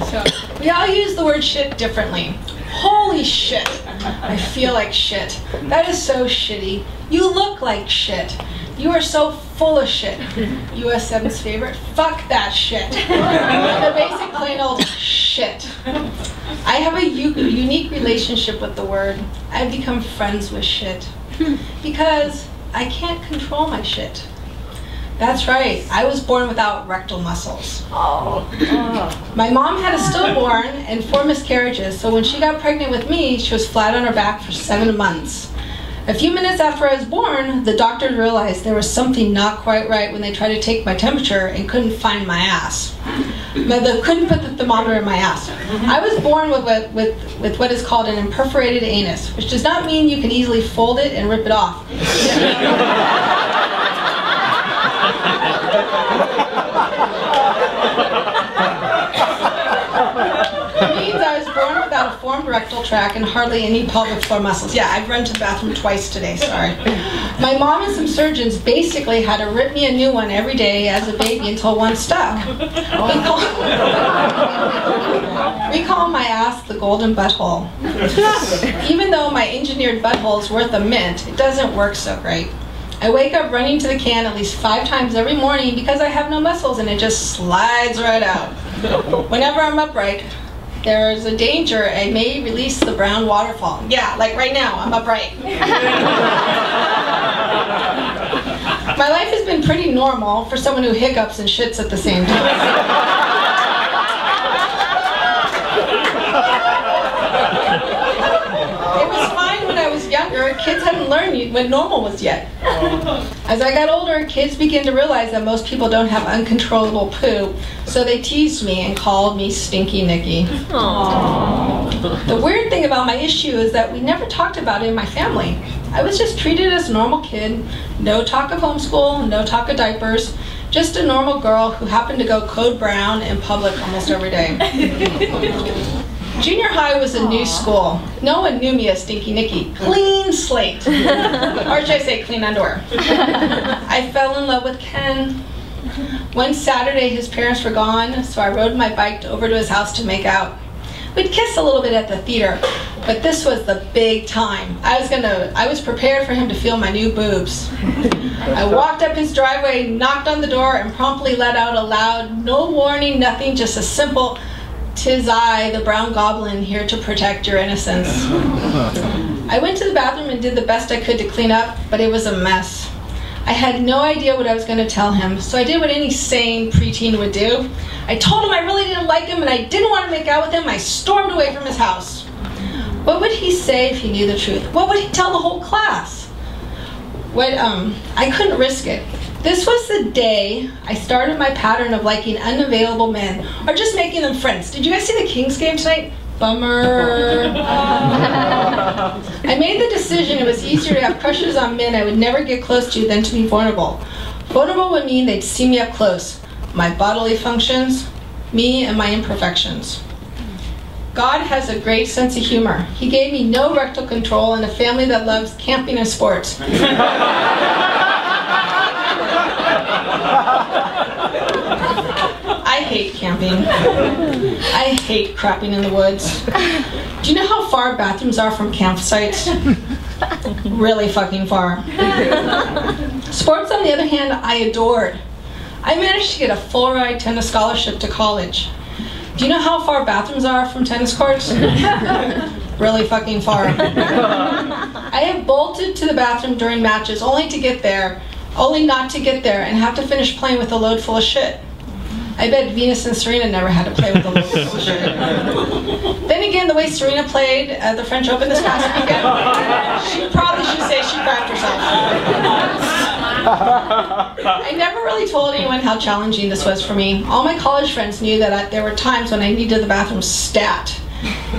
So, we all use the word shit differently. Holy shit, I feel like shit. That is so shitty. You look like shit. You are so full of shit. US 7's favorite, fuck that shit. The basic plain old shit. I have a unique relationship with the word. I've become friends with shit because I can't control my shit. That's right, I was born without rectal muscles. My mom had a stillborn and 4 miscarriages, so when she got pregnant with me, she was flat on her back for 7 months. A few minutes after I was born, the doctor realized there was something not quite right when they tried to take my temperature and couldn't find my ass. They couldn't put the thermometer in my ass. I was born with what is called an imperforated anus, which does not mean you can easily fold it and rip it off. It means I was born without a formed rectal tract and hardly any pelvic floor muscles. Yeah, I've run to the bathroom twice today, sorry. My mom and some surgeons basically had to rip me a new one every day as a baby until one stuck. We call my ass the golden butthole. Even though my engineered butthole is worth a mint, it doesn't work so great. I wake up running to the can at least 5 times every morning because I have no muscles and it just slides right out. Whenever I'm upright, there is a danger I may release the brown waterfall. Yeah, like right now, I'm upright. My life has been pretty normal for someone who hiccups and shits at the same time. It was fine when I was younger. Kids hadn't learned what normal was yet. As I got older, kids began to realize that most people don't have uncontrollable poo, so they teased me and called me Stinky Nicky. Aww. The weird thing about my issue is that we never talked about it in my family. I was just treated as a normal kid, no talk of homeschool, no talk of diapers, just a normal girl who happened to go code brown in public almost every day. Junior high was a new school. No one knew me as Stinky Nicky. Clean slate. Or should I say clean underwear. I fell in love with Ken. One Saturday his parents were gone, so I rode my bike over to his house to make out. We'd kiss a little bit at the theater, but this was the big time. I was prepared for him to feel my new boobs. I walked up his driveway, knocked on the door, and promptly let out a loud, no warning, nothing, just a simple, "'Tis I, the brown goblin, here to protect your innocence." I went to the bathroom and did the best I could to clean up, but it was a mess. I had no idea what I was going to tell him, so I did what any sane preteen would do. I told him I really didn't like him and I didn't want to make out with him. I stormed away from his house. What would he say if he knew the truth? What would he tell the whole class? I couldn't risk it. This was the day I started my pattern of liking unavailable men, or just making them friends. Did you guys see the Kings game tonight? Bummer. I made the decision it was easier to have crushes on men I would never get close to than to be vulnerable. Vulnerable would mean they'd see me up close. My bodily functions, me and my imperfections. God has a great sense of humor. He gave me no rectal control and a family that loves camping and sports. I hate camping. I hate crapping in the woods. Do you know how far bathrooms are from campsites? Really fucking far. Sports, on the other hand, I adored. I managed to get a full-ride tennis scholarship to college. Do you know how far bathrooms are from tennis courts? Really fucking far. I have bolted to the bathroom during matches only not to get there and have to finish playing with a load full of shit. I bet Venus and Serena never had to play with a load full of shit. Then again, the way Serena played at the French Open this past weekend, she probably should say she crapped herself. I never really told anyone how challenging this was for me. All my college friends knew that there were times when I needed the bathroom stat.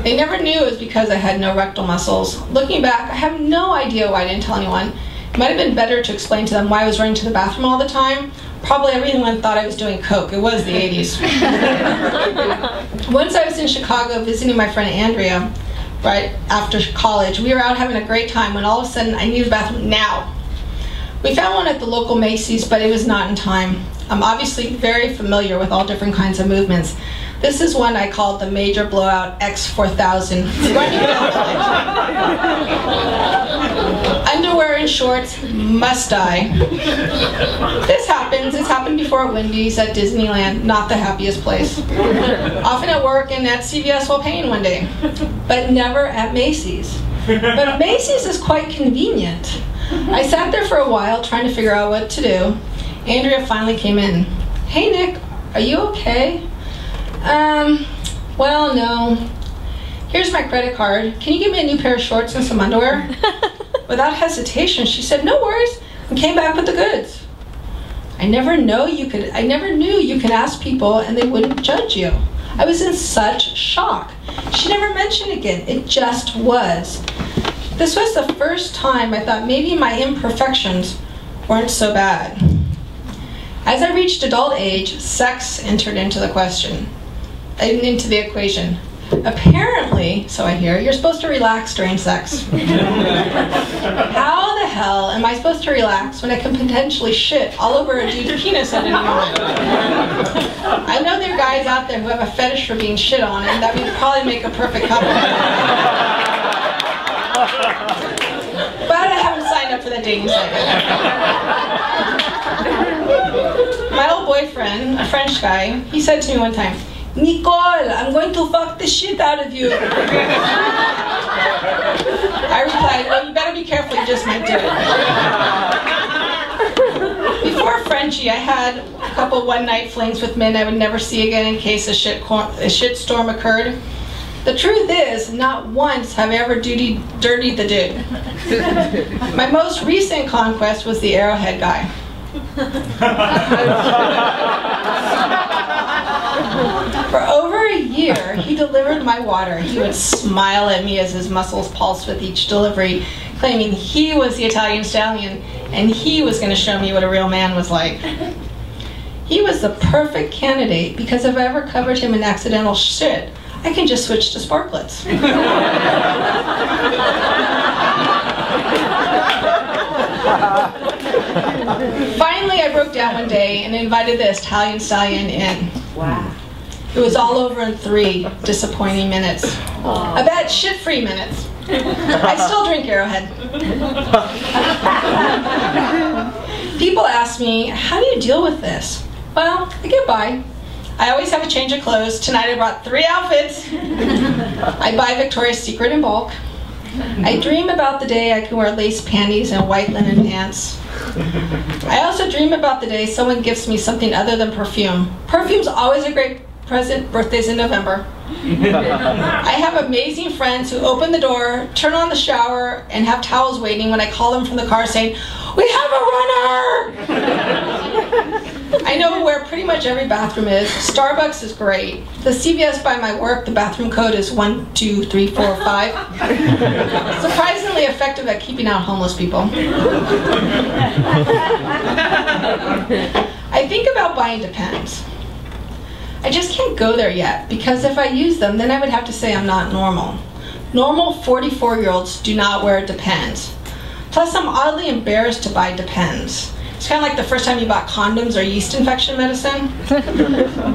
They never knew it was because I had no rectal muscles. Looking back, I have no idea why I didn't tell anyone. It might have been better to explain to them why I was running to the bathroom all the time. Probably everyone thought I was doing coke. It was the 80s. Once I was in Chicago visiting my friend Andrea, right after college. We were out having a great time when all of a sudden I needed a bathroom now. We found one at the local Macy's, but it was not in time. I'm obviously very familiar with all different kinds of movements. This is one I called the Major Blowout X4000 running village. Underwear and shorts, must die. This happens. It's happened before at Wendy's, at Disneyland, not the happiest place. Often at work and at CVS while paying one day, but never at Macy's. But Macy's is quite convenient. I sat there for a while trying to figure out what to do. Andrea finally came in. Hey Nick, are you okay? Well, no. Here's my credit card. Can you give me a new pair of shorts and some underwear? Without hesitation, she said, no worries, and came back with the goods. I never knew you could ask people and they wouldn't judge you. I was in such shock. She never mentioned it again. It just was. This was the first time I thought maybe my imperfections weren't so bad. As I reached adult age, sex entered into the equation. Apparently, so I hear, you're supposed to relax during sex. How the hell am I supposed to relax when I can potentially shit all over a dude's penis at any moment? I know there are guys out there who have a fetish for being shit on, and that would probably make a perfect couple. But I haven't signed up for the dating site yet. My old boyfriend, a French guy, he said to me one time, Nicole, I'm going to fuck the shit out of you. I replied, well, you better be careful, you just might do it. Before Frenchie, I had a couple one-night flings with men I would never see again in case a shit storm occurred. The truth is, not once have I ever dirtied the dude. My most recent conquest was the Arrowhead guy. For over a year, he delivered my water. He would smile at me as his muscles pulsed with each delivery, claiming he was the Italian stallion and he was going to show me what a real man was like. He was the perfect candidate because if I ever covered him in accidental shit, I can just switch to sparklets. Finally, I broke down one day and invited the Italian stallion in. Wow. It was all over in 3 disappointing minutes. I bet shit-free minutes. I still drink Arrowhead. People ask me, how do you deal with this? Well, I get by. I always have a change of clothes. Tonight I brought 3 outfits. I buy Victoria's Secret in bulk. I dream about the day I can wear lace panties and white linen pants. I also dream about the day someone gives me something other than perfume. Perfume's always a great present. Birthday's in November. I have amazing friends who open the door, turn on the shower, and have towels waiting when I call them from the car saying, "We have a runner!" I know where pretty much every bathroom is. Starbucks is great. The CVS by my work, the bathroom code is 1, 2, 3, 4, 5. Surprisingly effective at keeping out homeless people. I think about buying Depends. I just can't go there yet, because if I use them, then I would have to say I'm not normal. Normal 44-year-olds do not wear Depends. Plus, I'm oddly embarrassed to buy Depends. It's kind of like the first time you bought condoms or yeast infection medicine.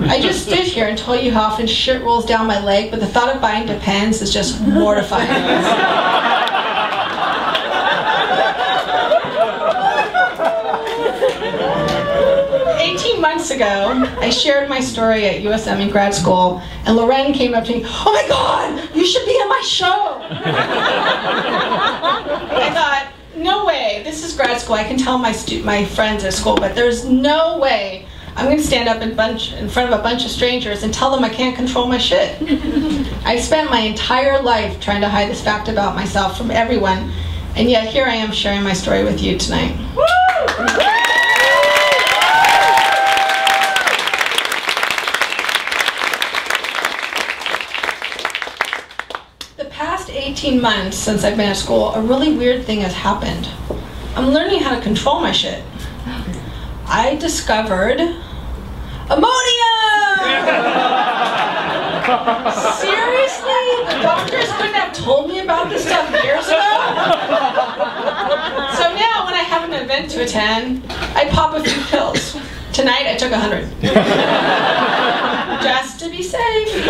I just stood here and told you how often shit rolls down my leg, but the thought of buying Depends is just mortifying. 18 months ago, I shared my story at USM in grad school, and Loren came up to me, "Oh my God, you should be in my show!" I thought, no way, this is grad school, I can tell my friends at school, but there's no way I'm going to stand up in front of a bunch of strangers and tell them I can't control my shit. I spent my entire life trying to hide this fact about myself from everyone, and yet here I am sharing my story with you tonight. Woo! The past 18 months since I've been at school, a really weird thing has happened. I'm learning how to control my shit. I discovered ammonia! Seriously? The doctors couldn't have told me about this stuff years ago? So now when I have an event to attend, I pop a few pills. Tonight I took 100. Just to be be safe.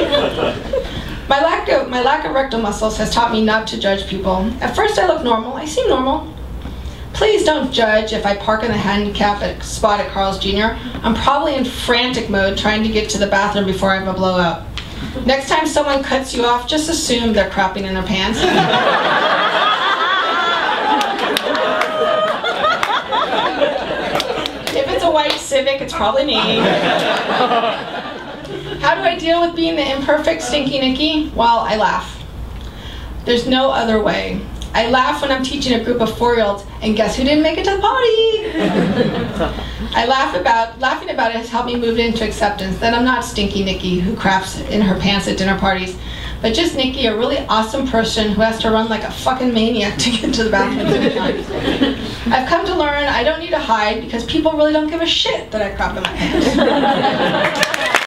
My lack of rectal muscles has taught me not to judge people. At first I look normal. I seem normal. Please don't judge if I park in the handicap spot at Carl's Jr. I'm probably in frantic mode trying to get to the bathroom before I have a blowout. Next time someone cuts you off, just assume they're crapping in their pants. If it's a white Civic, it's probably me. How do I deal with being the imperfect Stinky Nikki? Well, I laugh. There's no other way. I laugh when I'm teaching a group of 4-year-olds, and guess who didn't make it to the party? Laughing about it has helped me move into acceptance that I'm not Stinky Nikki who craps in her pants at dinner parties, but just Nikki, a really awesome person who has to run like a fucking maniac to get to the bathroom sometimes. I've come to learn I don't need to hide because people really don't give a shit that I crap in my pants.